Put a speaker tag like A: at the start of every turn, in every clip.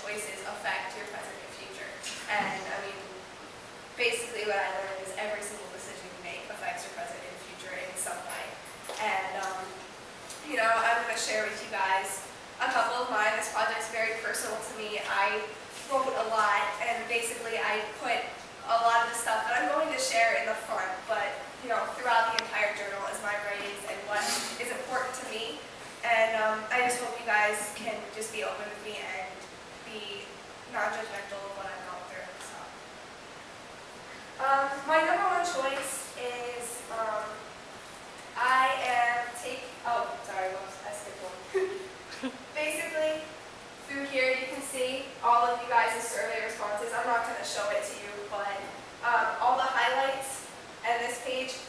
A: choices affect your present and future. And I mean, basically what I learned is every single decision you make affects your present and future in some way. And you know, I'm going to share with you guys a couple of mine. This project's very personal to me. I wrote a lot, and basically I put a lot of the stuff that I'm going to share in the front, but you know, throughout the entire journal is my writings and what is important to me. And I just hope you guys can just be open with me and be non-judgmental of what I'm going through. So, my number one choice is I skipped one. Basically, through here you can see all of you guys' survey responses. I'm not going to show it to you, but all the highlights and this page,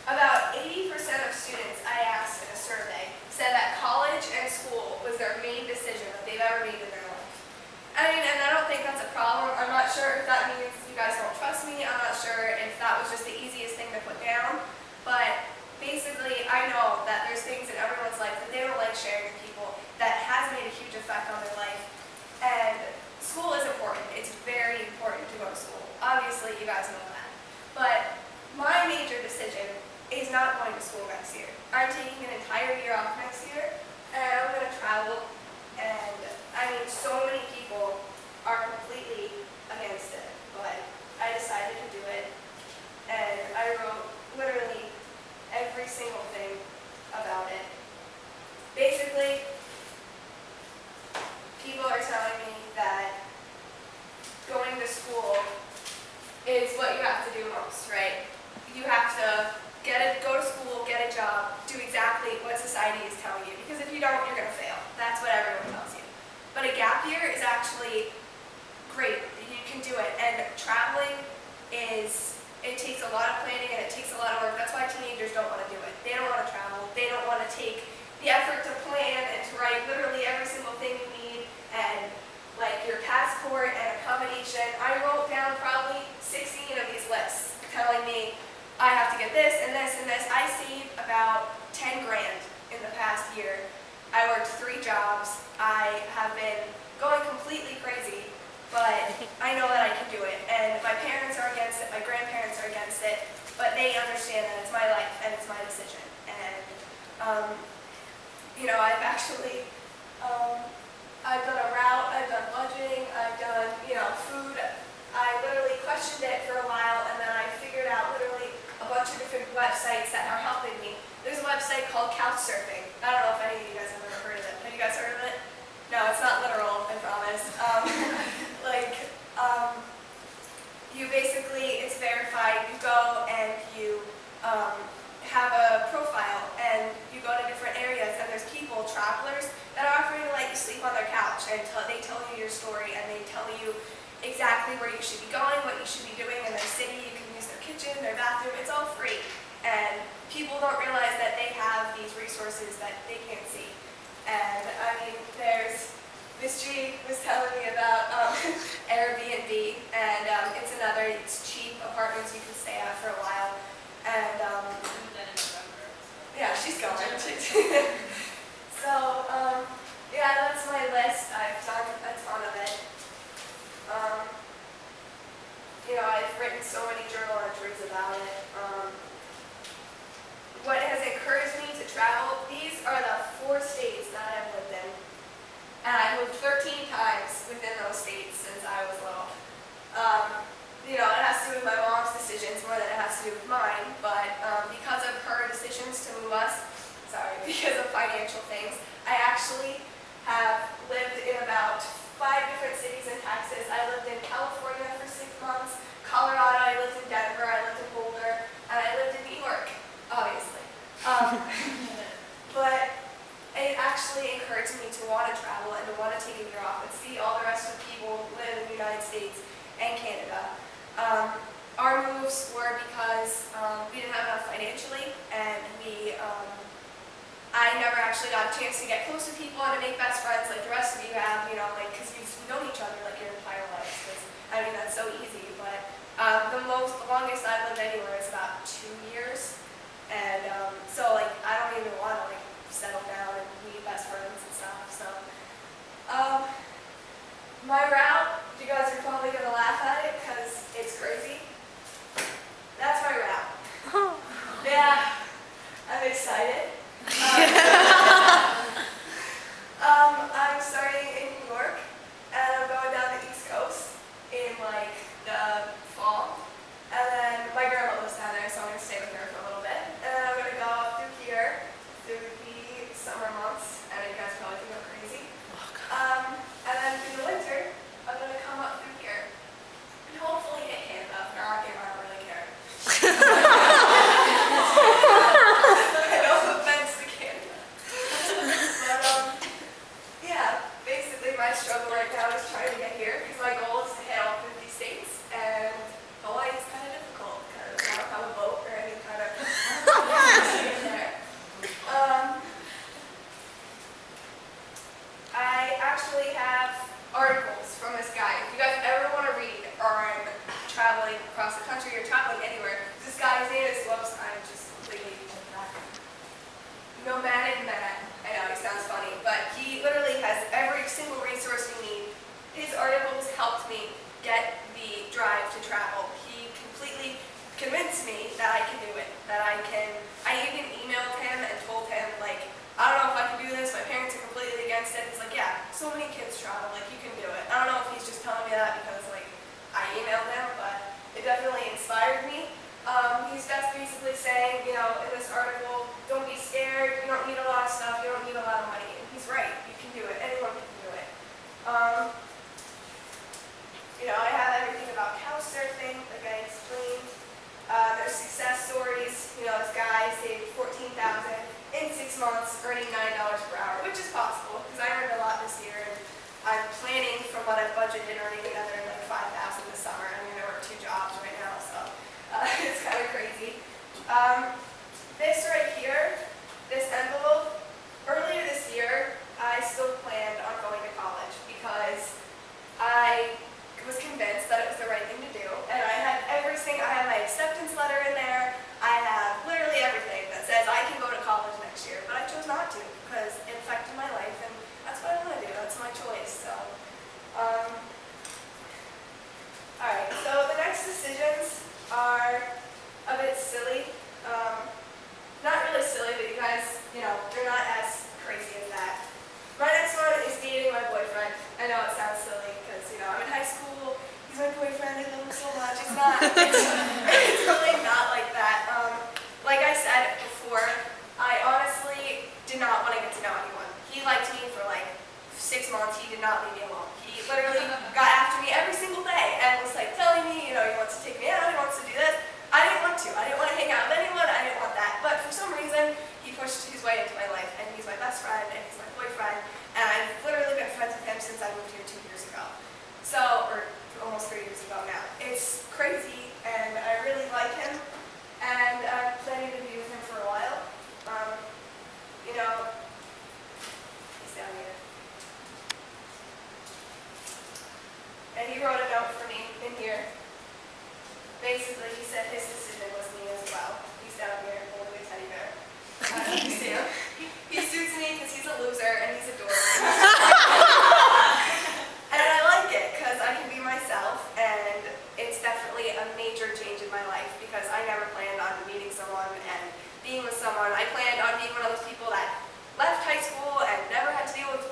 A: about 80% of students I asked in a survey said that college and school was their main decision that they've ever made in their life. I mean, and I don't think that's a problem. I'm not sure if that means you guys don't trust me. I'm not sure if that was just the easiest thing to put down. But basically, I know that there's things in everyone's life that they don't like sharing with people that has made a huge effect on their life. And school is important. It's very important to go to school. Obviously, you guys know that. But my major decision is not going to school next year. I'm taking an entire year off next year, and I'm going to travel. And I mean, so many people are completely against it, but I decided to do it. And I wrote literally every single thing about it. Basically, people are telling me that going to school is what you have to do most, right? You have to go to school, get a job, do exactly what society is telling you. Because if you don't, you're going to fail. That's what everyone tells you. But a gap year is actually great. You can do it. And traveling it takes a lot of planning and it takes a lot of work. That's why teenagers don't want to do it. They don't want to travel. They don't want to take the effort to plan and to write literally every single thing you need and like your passport and accommodation. I wrote down probably 16 of these lists telling me I have to get this and this and this. I saved about 10 grand in the past year. I worked 3 jobs. I have been going completely crazy, but I know that I can do it. And my parents are against it, my grandparents are against it, but they understand that it's my life and it's my decision. And, you know, I've actually, I've done a route, I've done budgeting, I've done, you know, food. I literally questioned it for a while, and then I figured out literally a bunch of different websites that are helping me. There's a website called Couchsurfing. I don't know if any of you guys have ever heard of it. Have you guys heard of it? No, it's not literal, I promise. You basically, it's verified. You go and you have a profile, and you go to different areas, and there's people, travelers, that are offering to let you sleep on their couch, and they tell you your story, and they tell you exactly where you should be going, what you should be doing in their city. You can use their kitchen, their bathroom. It's all free. And people don't realize that they have these resources that they can't see. And I mean, there's Miss G was telling me about Airbnb, and it's cheap apartments you can stay at for a while. And yeah, she's going. So yeah, that's my list. I've done a ton of it. You know, I've written so many journal entries about it. What has encouraged me to travel, these are the 4 states that I've lived in. And I've moved 13 times within those states since I was little. You know, it has to do with my mom's decisions more than it has to do with mine, but because of her decisions to move us, because of financial things, I actually have lived in about 5 different cities in Texas. I lived in California for 6 months, Colorado, I lived in Denver, I lived in Boulder, and I lived in New York, obviously. But it actually encouraged me to want to travel and to want to take a year off and see all the rest of the people live in the United States and Canada. Our moves were because we didn't have enough financially, and I never actually got a chance to get close to people and to make best friends like the rest of you have, you know, like, because you've known each other like your entire lives. I mean, that's so easy, but the longest I've lived anywhere is about 2 years, and so like I don't even want to like settle down and meet best friends and stuff. So My route, you guys are probably going to laugh at it because it's crazy. That's my route. Yeah, I'm excited. I'm starting in New York, and I'm going down the East Coast in like the fall. And then my grandma lives down there, so I'm going to stay with her for a little bit. And then I'm going to go up through here through the summer months, and you guys probably think I'm crazy. And then in the winter, I'm going to come up through here and hopefully hit Canada. If not, I don't really care. No offense to Canada. But yeah, basically my struggle right now is trying to get here because my goal is to hit all 50 states, and Hawaii is kind of difficult because I don't have a boat or any kind of in there. I actually have articles from this guy. If you guys ever want to read on traveling across the country or traveling anywhere, this guy's name is I'm just completely nomadic man. I know, he sounds funny, but he literally has every single resource you need. His articles helped me get the drive to travel. He completely convinced me that I can do it, that I even emailed him and told him, like, I don't know if I can do this, my parents are completely against it. He's like, yeah, so many kids travel, like, you can do it. I don't know if he's just telling me that because, like, I emailed him, but it definitely inspired me. He's just basically saying, you know, in this article, don't be scared, you don't need a lot of stuff, you don't need a lot of money. And he's right, you can do it, anyone can do it. You know, I have everything about couch surfing, like I explained. There's success stories, you know, this guy saved $14,000 in 6 months, earning $9 per hour, which is possible, because I earned a lot this year, and I'm planning from what I've budgeted earning another like $5,000 this summer. I'm going to work 2 jobs right now, so it's kind of crazy. This right here, this envelope, earlier this year, I still planned on going to college because I was convinced that it was the right thing to do, and I had my acceptance letter in there. I have literally everything that says I can go to college next year, but I chose not to because it affected my life, and that's what I want to do. That's my choice. So, all right. So the next decisions are a bit silly. Not really silly, but you guys, you know, they're not as crazy as that. My next one is dating my boyfriend. I know it sounds silly because, you know, I'm in high school. He's my boyfriend. I love him so much. It's not. It's really not like that. Like I said before, I honestly did not want to get to know anyone. He liked me for like 6 months. He did not leave me alone. He literally got after me every single day and was like telling me, you know, he wants to take me out, he wants to do this. I didn't want to. I didn't want to hang out with anyone. I didn't want that. But for some reason, he pushed his way into my life, and he's my best friend, and he's my boyfriend, and I've literally been friends with him since I moved here 2 years ago. So, or almost 3 years ago now. It's crazy, and I really like him, and I'm planning to be with him for a while. You know, he's down here. And he wrote a note for me in here. Basically, he said his decision was me as well. He's down here holding a teddy bear. You see him? He suits me because he's a loser and he's a dork. And I like it because I can be myself, and it's definitely a major change in my life because I never planned on meeting someone and being with someone. I planned on being one of those people that left high school and never had to deal with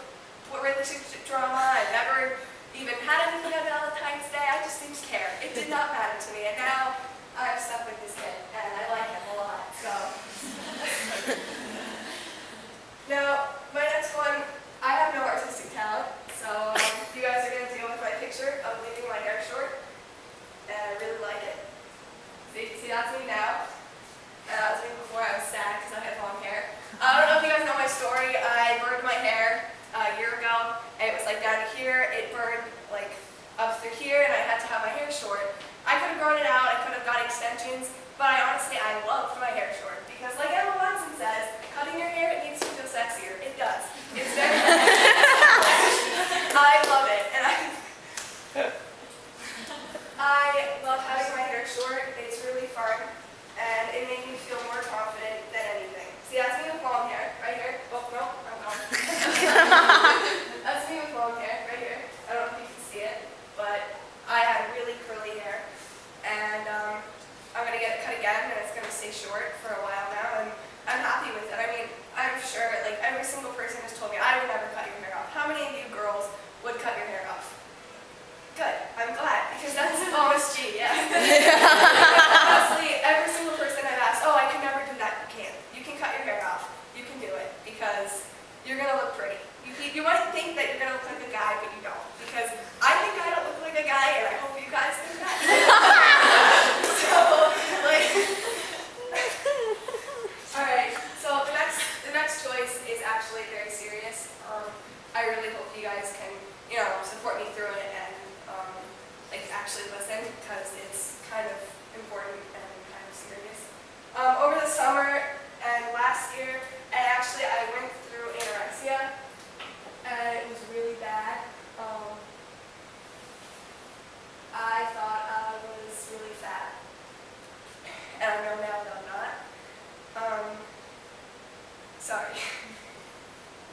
A: relationship drama and never even had anything on Valentine's Day. I just didn't care. It did not matter to me. And now I'm stuck with this kid, and I like him a lot. So now my next one, I have no artistic talent, so you guys are going to deal with my picture of leaving my hair short, and I really like it. See, that's me now. And that was me before I was sad because I had long hair. I don't know if you guys know my story. I burned my hair a year ago, and it was like down to here. It burned like up through here, and I had to have my hair short. I could have grown it out, I could have got extensions, but I loved my hair short because, like Emma Watson says, cutting your hair, it needs to feel sexier. It does. It's very I love it, and I love having my hair short. It's really fun, and it made me feel more confident than anything. See, that's me with long hair, right here. Oh, no, I'm gone. That's me with long hair, right here. I don't know if you can see actually listen because it's kind of important and kind of serious. Over the summer and last year, and actually I went through anorexia, and it was really bad. I thought I was really fat, and I know now that I'm not. Sorry.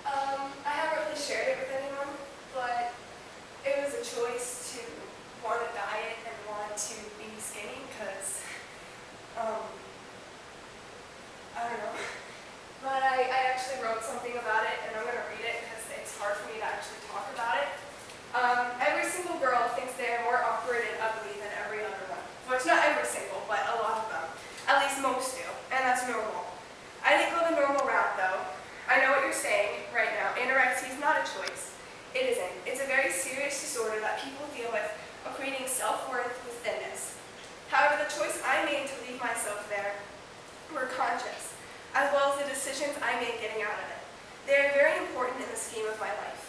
A: I haven't really shared it with anyone, but it was a choice to want to diet and want to be skinny because, I don't know. But I actually wrote something about it, and I'm going to read it because it's hard for me to actually talk about it. Every single girl thinks they are more awkward and ugly than every other one. Well, it's not every single, but a lot of them. At least most do, and that's normal. I didn't go the normal route, though. I know what you're saying right now. Anorexia is not a choice. It isn't. It's a very serious disorder that people deal with, equating self-worth with thinness. However, the choice I made to leave myself there were conscious, as well as the decisions I made getting out of it. They are very important in the scheme of my life.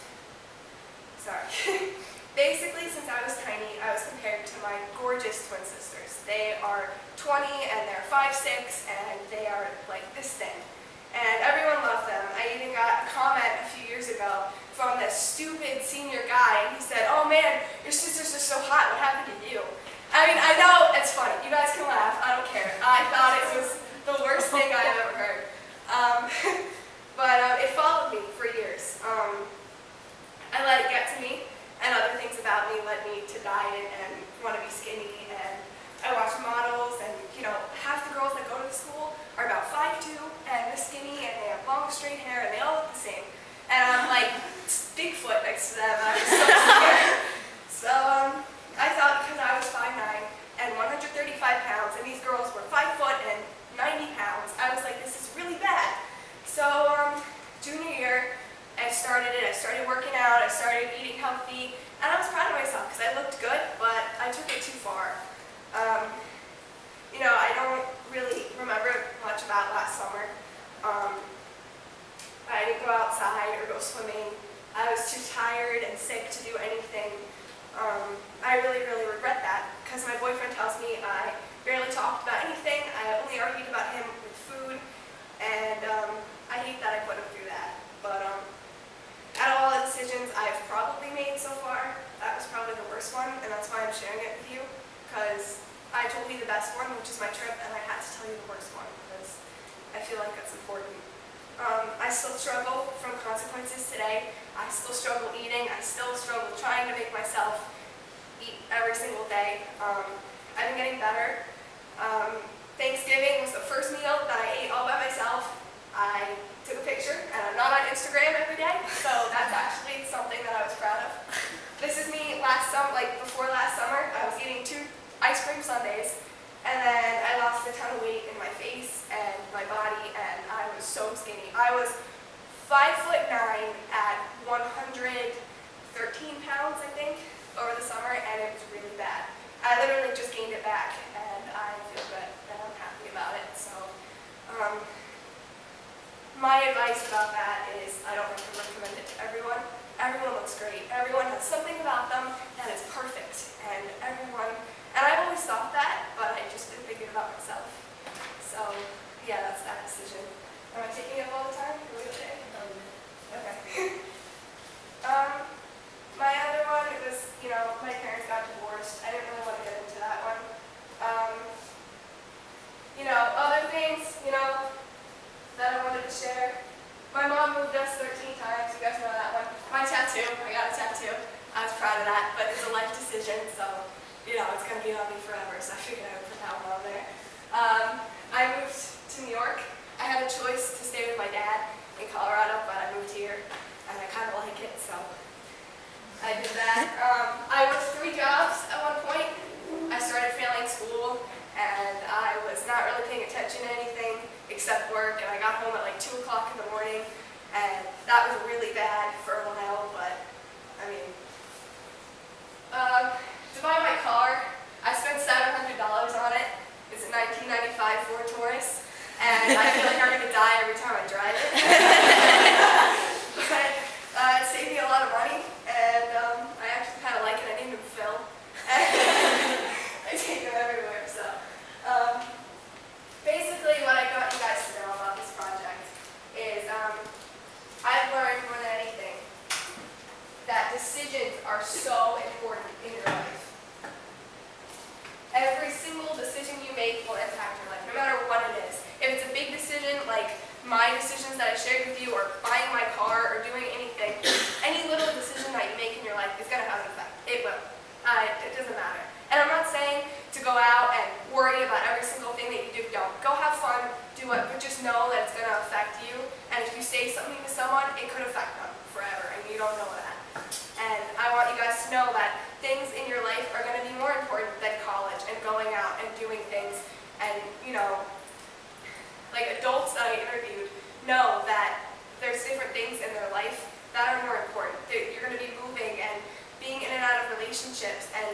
A: Sorry. Basically, since I was tiny, I was compared to my gorgeous twin sisters. They are 20 and they're 5'6", and they are like this thin. And everyone loved them. I even got a comment a few years ago from this stupid senior guy, and he said, "Oh man, your sisters are so hot, what happened to you?" I mean, I know it's funny. You guys can laugh. I don't care. I thought it was the worst thing I've ever heard. But it followed me for years. I let it get to me, and other things about me led me to diet and want to be skinny, and I watch models, and half the girls that go to the school are about 5'2", and they're skinny, and they have long straight hair, and they all look the same. And I'm like Bigfoot next to them. I was so scared. So I thought because I was 5'9" and 135 pounds, and these girls were 5 foot and 90 pounds, I was like, this is really bad. So junior year, I started it. I started working out. I started eating healthy, and I was proud of myself because I looked good, but I took it too far. I don't really remember much about last summer. I didn't go outside or go swimming. I was too tired and sick to do anything. I really, really regret that because my boyfriend tells me I barely talked about anything. I only argued about him with food, and I hate that I put him through that. But out of all the decisions I've probably made so far, that was probably the worst one, and that's why I'm sharing it with you, because I told you the best one, which is my trip, and I had to tell you the worst one, because I feel like that's important. I still struggle from consequences today. I still struggle eating. I still struggle trying to make myself eat every single day. I've been getting better. Thanksgiving was the first meal that I ate all by myself. I took a picture, and I'm not on Instagram every day, so that's actually something that I was proud of. This is me before last summer. I was eating 2 ice cream sundaes, and then I lost a ton of weight in my face and my body, and I was so skinny. I was 5'9" at 113 pounds, I think, over the summer, and it was really bad. I literally just gained it back, and I feel good, and I'm happy about it. So, my advice about that is I don't recommend it to everyone. Everyone looks great. Everyone has something about them that is perfect, and I've always thought that, but I just didn't think it about myself. So, yeah, that's that decision. Am I taking up all the time? Are we okay? Okay. My other one was, my parents got divorced. I didn't really want to get into that one. Other things, that I wanted to share. My mom moved us 13 times. You guys know that one. My tattoo. I got a tattoo. I was proud of that, but it's a life decision, so, it's going to be on me forever, so I figured I would put that one on there. I moved to New York. I had a choice to stay with my dad in Colorado, but I moved here, and I kind of like it, so I did that. I worked 3 jobs at one point. I started failing school, and I was not really paying attention to anything except work, and I got home at like 2 o'clock in the morning, and that was really bad for a while, but, to buy my car, I spent $700 on it. It's a 1995 Ford Taurus, and I feel like I'm going to die every time I drive it. But it saved me a lot of money, and I actually kind of adults that I interviewed know that there's different things in their life that are more important. You're going to be moving and being in and out of relationships, and